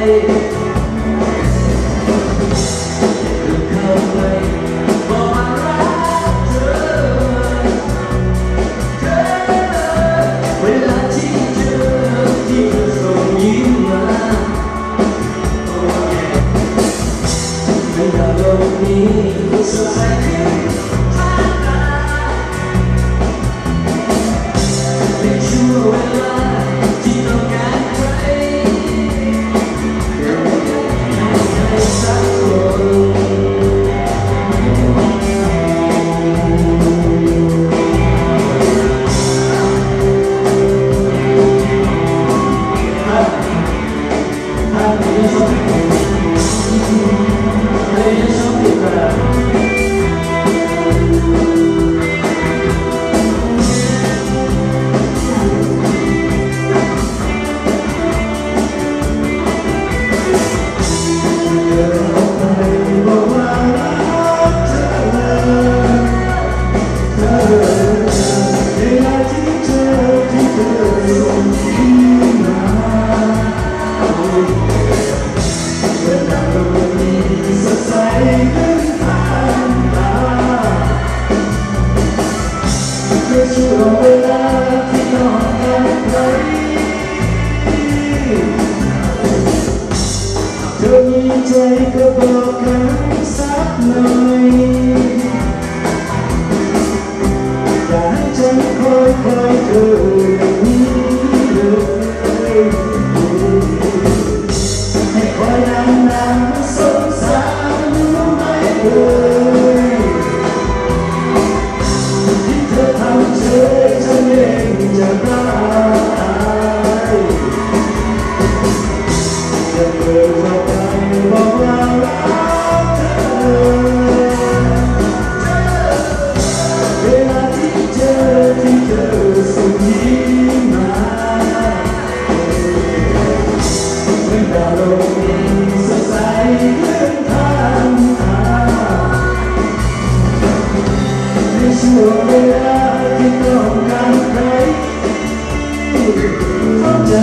เข้าไปบอกว่ารักเธอเวลาที่เธอส่งยิ้มมาไม่อยากโลกนี้สดใสขึ้นทันตาในช่วงเวลาที่ต้องการใครสักคนช่วงเวลาที่ต้องการใครเธอมีใจก็บอกกันสักหน่อยอย่าให้ฉันคอยเธออย่างนี้เลยให้คอยนานๆสงสารไม่เลยที่เธอทำเฉยฉันเองจะร้ายจะเปิดเข้าไปบอกว่ารักเธอเวลาที่เธอส่งยิ้มมาเมื่อดาวโลกนี้สดใสขึ้นทันตาในช่วงเวลาที่ต้องการใครเข้าใจ